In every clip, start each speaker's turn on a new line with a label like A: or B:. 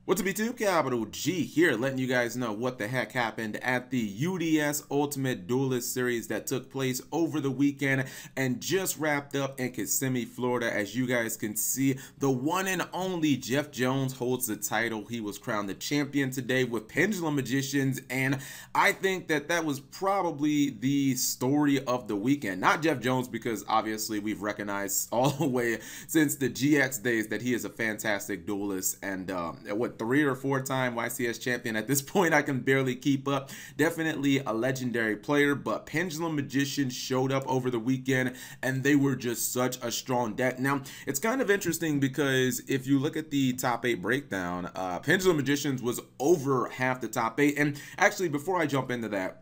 A: What's up, YouTube? Capital G here, letting you guys know what the heck happened at the UDS Ultimate Duelist Series that took place over the weekend and just wrapped up in Kissimmee, Florida. As you guys can see, the one and only Jeff Jones holds the title. He was crowned the champion today with Pendulum Magicians, and I think that that was probably the story of the weekend. Not Jeff Jones, because obviously we've recognized all the way since the GX days that he is a fantastic duelist, and what, 3 or 4 time YCS champion. At this point, I can barely keep up. Definitely a legendary player, but Pendulum Magicians showed up over the weekend and they were just such a strong deck. Now, it's kind of interesting because if you look at the top 8 breakdown, Pendulum Magicians was over half the top 8. And actually, before I jump into that,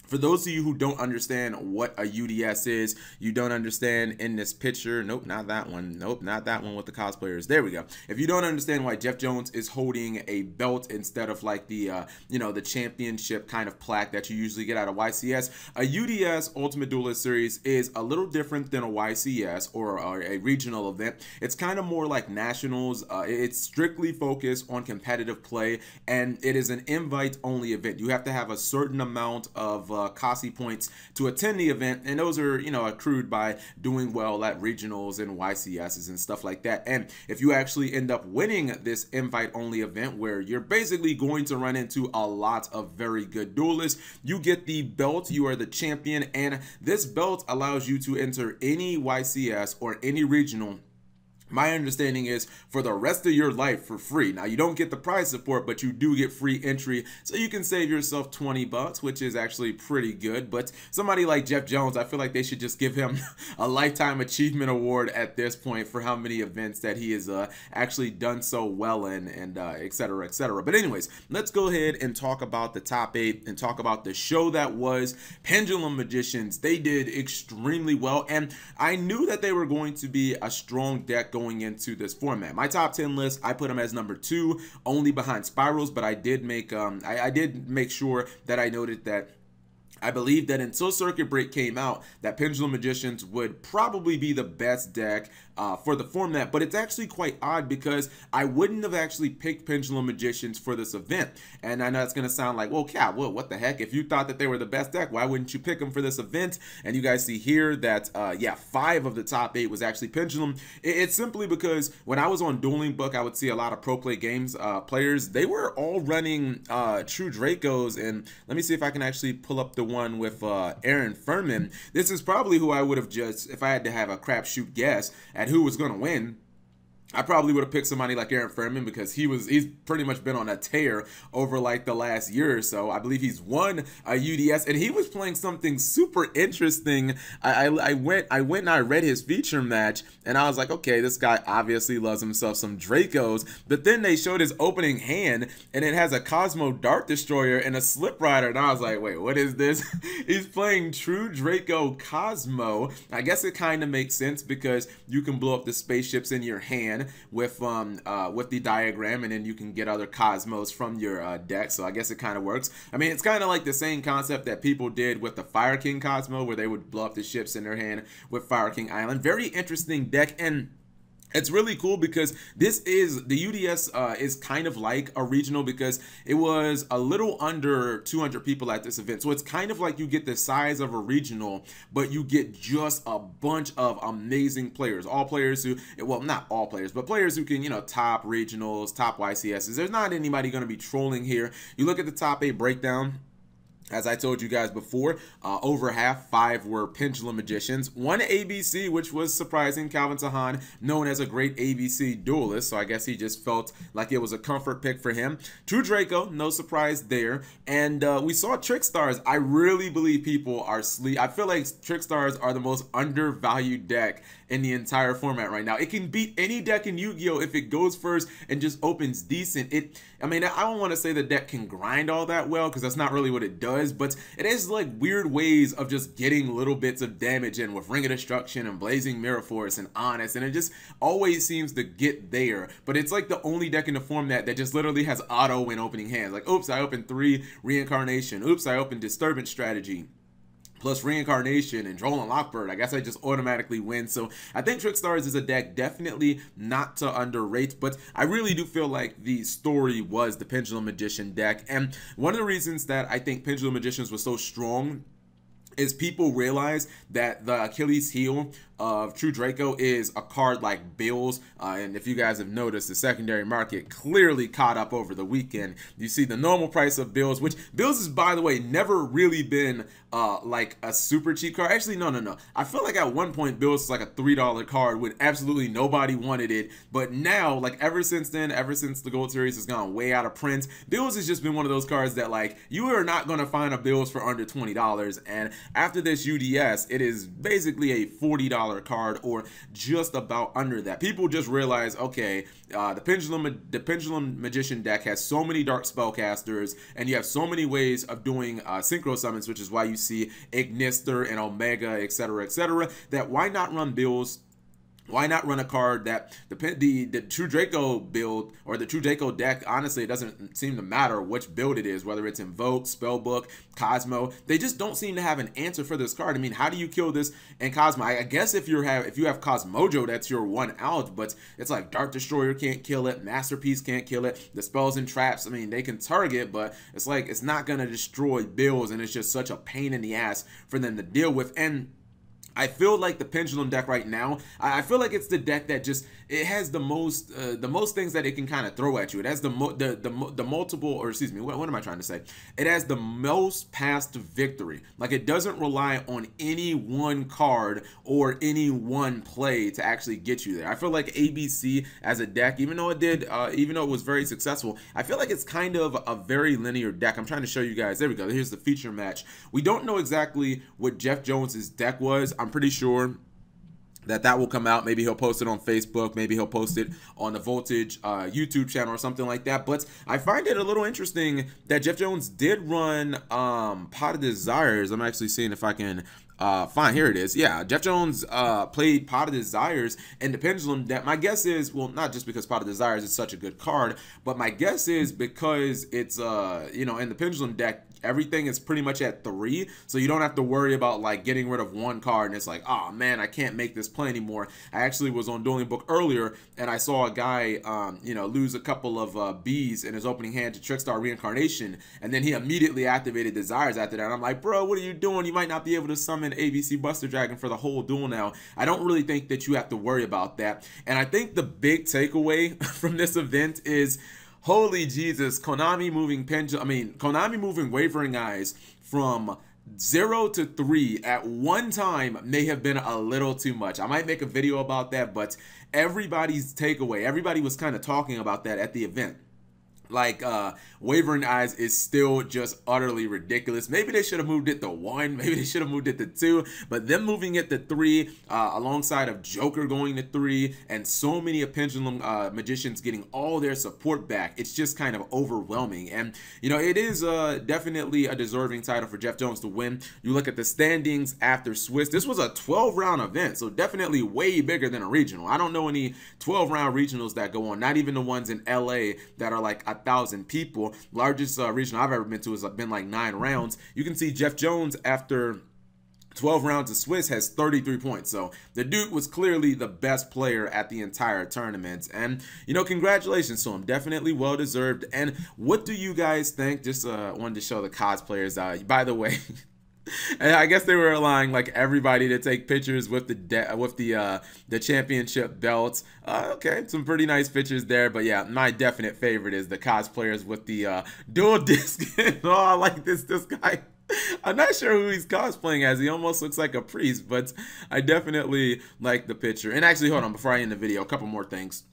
A: for those of you who don't understand what a UDS is, you don't understand in this picture. Nope, not that one. Nope, not that one with the cosplayers. There we go. If you don't understand why Jeff Jones is holding a belt instead of like the, the championship kind of plaque that you usually get out of YCS, a UDS Ultimate Duelist Series is a little different than a YCS or a regional event. It's kind of more like nationals. It's strictly focused on competitive play, and it is an invite-only event. You have to have a certain amount of CASI points to attend the event, and those are, accrued by doing well at regionals and YCSs and stuff like that. And if you actually end up winning this invite-only event, where you're basically going to run into a lot of very good duelists, you get the belt. You are the champion, and this belt allows you to enter any YCS or any regional. My understanding is for the rest of your life for free. Now, you don't get the prize support, but you do get free entry, so you can save yourself 20 bucks, which is actually pretty good. But somebody like Jeff Jones, I feel like they should just give him a lifetime achievement award at this point for how many events that he has actually done so well in, and et cetera, et cetera. But anyways, let's go ahead and talk about the top 8 and talk about the show that was Pendulum Magicians. They did extremely well, and I knew that they were going to be a strong deck going into this format. My top 10 list, I put them as number 2, only behind Spirals, but I did make I did make sure that I noted that I believe that until Circuit Break came out, that Pendulum Magicians would probably be the best deck for the format. But it's actually quite odd because I wouldn't have actually picked Pendulum Magicians for this event. And I know it's going to sound like, well, Cap, what the heck? If you thought that they were the best deck, why wouldn't you pick them for this event? And you guys see here that, yeah, 5 of the top 8 was actually Pendulum. It's simply because when I was on Dueling Book, I would see a lot of Pro Play Games players. They were all running True Dracos. And let me see if I can actually pull up the one with Aaron Furman. This is probably who I would have just, if I had to have a crapshoot guess at who was going to win, I probably would have picked somebody like Aaron Furman, because he's pretty much been on a tear over like the last year or so. I believe he's won a UDS, and he was playing something super interesting. I went and I read his feature match, and I was like, okay, this guy obviously loves himself some Dracos. But then they showed his opening hand, and it has a Cosmo Dart Destroyer and a Slip Rider, and I was like, wait, what is this? He's playing True Draco Cosmo. I guess it kind of makes sense because you can blow up the spaceships in your hand with the diagram, and then you can get other Cosmos from your deck. So I guess it kind of works. I mean, it's kind of like the same concept that people did with the Fire King Cosmo, where they would blow up the ships in their hand with Fire King Island. Very interesting deck, and it's really cool because this is, the UDS is kind of like a regional, because it was a little under 200 people at this event. So it's kind of like you get the size of a regional, but you get just a bunch of amazing players. All players who, well, not all players, but players who can, top regionals, top YCSs. There's not anybody going to be trolling here. You look at the top 8 breakdown. As I told you guys before, over half, 5 were Pendulum Magicians. 1 ABC, which was surprising. Calvin Tahan, known as a great ABC duelist, so I guess he just felt like it was a comfort pick for him. True Draco, no surprise there. And we saw Trickstars. I really believe people are I feel like Trickstars are the most undervalued deck in the entire format right now. It can beat any deck in Yu-Gi-Oh! If it goes first and just opens decent. I mean, I don't want to say the deck can grind all that well, because that's not really what it does, but it has like weird ways of just getting little bits of damage in with Ring of Destruction and Blazing Mirror Force and Honest, and it just always seems to get there. But it's like the only deck in the format that just literally has auto when opening hands. Like, oops, I opened 3 Reincarnation. Oops, I opened Disturbance Strategy. plus Reincarnation and Droll and Lockbird, I guess I just automatically win. So I think Trickstars is a deck definitely not to underrate, but I really do feel like the story was the Pendulum Magician deck. And one of the reasons that I think Pendulum Magicians was so strong is people realize that the Achilles heel of True Draco is a card like Beelze, and if you guys have noticed, the secondary market clearly caught up over the weekend. You see the normal price of Beelze, which Beelze is, by the way, never really been like a super cheap card. Actually, no. I feel like at one point Beelze was like a $3 card when absolutely nobody wanted it, but now, like ever since then, ever since the Gold Series has gone way out of print, Beelze has just been one of those cards that like you are not going to find a Beelze for under $20, and after this UDS, it is basically a $40 card or just about under that. People just realize, okay, the Pendulum Magician deck has so many dark spellcasters, and you have so many ways of doing synchro summons, which is why you see Ignister and Omega, etc., that why not run Beelze? Why not run a card that the True Draco build or the True Draco deck? Honestly, it doesn't seem to matter which build it is, whether it's Invoke, Spellbook, Cosmo. They just don't seem to have an answer for this card. I mean, how do you kill this in Cosmo? I guess if you have Cosmojo, that's your one out, but it's like Dark Destroyer can't kill it, Masterpiece can't kill it, the spells and traps, I mean, they can target, but it's like it's not gonna destroy Beelze, and it's just such a pain in the ass for them to deal with. And I feel like the Pendulum deck right now, I feel like it's the deck that just, it has the most things that it can kind of throw at you. It has the multiple, or excuse me, what am I trying to say? It has the most paths to victory. Like, it doesn't rely on any one card or any one play to actually get you there. I feel like ABC as a deck, even though it was very successful, I feel like it's kind of a very linear deck. I'm trying to show you guys. There we go. Here's the feature match. We don't know exactly what Jeff Jones's deck was. I'm pretty sure that will come out. Maybe he'll post it on Facebook. Maybe he'll post it on the Voltage YouTube channel or something like that. But I find it a little interesting that Jeff Jones did run Pot of Desires. I'm actually seeing if I can find, here it is. Yeah, Jeff Jones played Pot of Desires in the Pendulum deck. My guess is, well, not just because Pot of Desires is such a good card, but my guess is because it's you know, in the Pendulum deck, everything is pretty much at 3, so you don't have to worry about like getting rid of one card and it's like, oh man, I can't make this play anymore. I actually was on Dueling Book earlier and I saw a guy you know, lose a couple of B's in his opening hand to Trickstar Reincarnation, and then he immediately activated Desires after that. I'm like, bro, what are you doing? You might not be able to summon ABC Buster Dragon for the whole duel now. I don't really think that you have to worry about that. And I think the big takeaway from this event is, holy Jesus, Konami moving Wavering Eyes from 0 to 3 at one time may have been a little too much. I might make a video about that, but everybody's takeaway, everybody was kind of talking about that at the event. Like, Wavering Eyes is still just utterly ridiculous. Maybe they should have moved it to 1. Maybe they should have moved it to 2. But them moving it to 3, alongside of Joker going to 3, and so many of Pendulum Magicians getting all their support back, it's just kind of overwhelming. And, you know, it is definitely a deserving title for Jeff Jones to win. You look at the standings after Swiss. This was a 12-round event, so definitely way bigger than a regional. I don't know any 12-round regionals that go on, not even the ones in LA that are like 1,000 people. Largest regional I've ever been to has been like 9 rounds. You can see Jeff Jones after 12 rounds of Swiss has 33 points. So the dude was clearly the best player at the entire tournament. And, you know, congratulations to him. Definitely well deserved. And what do you guys think? Just wanted to show the cosplayers. By the way, and I guess they were allowing like everybody to take pictures with the championship belts. Okay, some pretty nice pictures there. But yeah, my definite favorite is the cosplayers with the dual disc. Oh, I like this guy. I'm not sure who he's cosplaying as. He almost looks like a priest, but I definitely like the picture. And actually, hold on, before I end the video, a couple more things.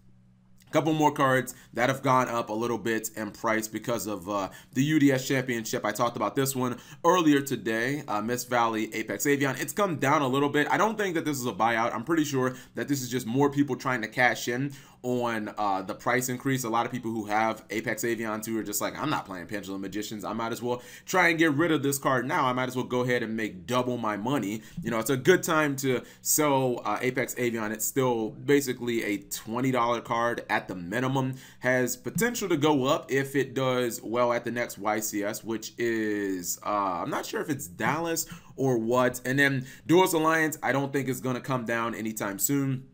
A: Couple more cards that have gone up a little bit in price because of the UDS Championship. I talked about this one earlier today, Miss Valley Apex Avian. It's come down a little bit. I don't think that this is a buyout. I'm pretty sure that this is just more people trying to cash in on the price increase. A lot of people who have Apex Avian 2 are just like, I'm not playing Pendulum Magicians. I might as well try and get rid of this card now. I might as well go ahead and make double my money. You know, it's a good time to sell Apex Avian. It's still basically a $20 card at the minimum. Has potential to go up if it does well at the next YCS, which is, I'm not sure if it's Dallas or what. And then Duelist Alliance, I don't think it's going to come down anytime soon.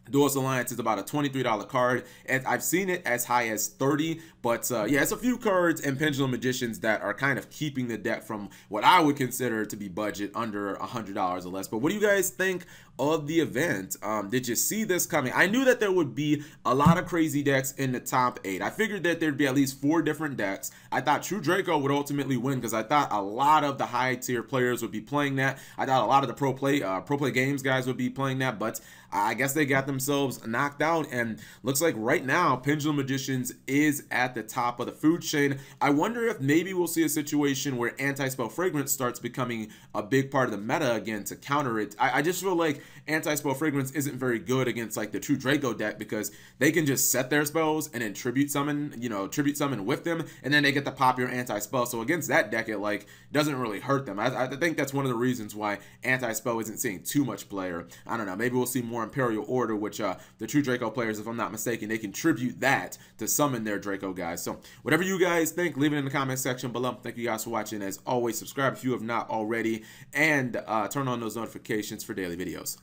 A: Duelist Alliance is about a $23 card, and I've seen it as high as $30, but yeah, it's a few cards and Pendulum Magicians that are kind of keeping the deck from what I would consider to be budget under $100 or less. But what do you guys think of the event? Did you see this coming? I knew that there would be a lot of crazy decks in the top 8. I figured that there'd be at least 4 different decks. I thought True Draco would ultimately win because I thought a lot of the high tier players would be playing that. I thought a lot of the Pro Play Games guys would be playing that, but I guess they got themselves knocked out, and looks like right now Pendulum Magicians is at the top of the food chain. I wonder if maybe we'll see a situation where Anti-Spell Fragrance starts becoming a big part of the meta again to counter it. I just feel like Anti-Spell Fragrance isn't very good against like the True Draco deck because they can just set their spells and then tribute summon, you know, tribute summon with them, and then they get the popular anti-spell. So against that deck, it like doesn't really hurt them. I think that's one of the reasons why anti-spell isn't seeing too much player. I don't know, maybe we'll see more Imperial Order, which the True Draco players, if I'm not mistaken, they contribute that to summon their Draco guys. So whatever you guys think, leave it in the comment section below. Thank you guys for watching. As always, subscribe if you have not already, and turn on those notifications for daily videos.